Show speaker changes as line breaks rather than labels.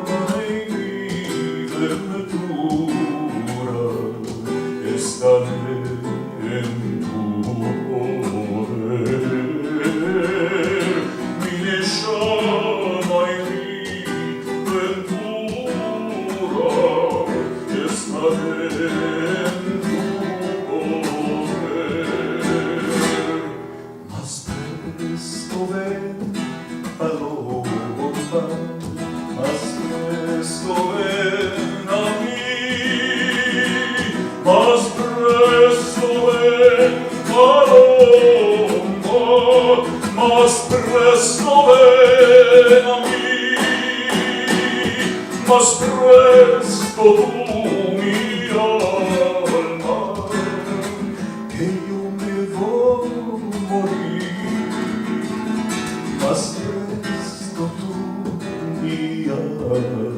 mai mi ventura estare en tu poder. Mi mai mi ventura estare en tu poder. Mas presto ven, paloma, más presto ven a mí, más presto ven, paloma, más presto ven a mí, más presto tú mi alma, que yo me voy a morir. Más presto tú mi alma.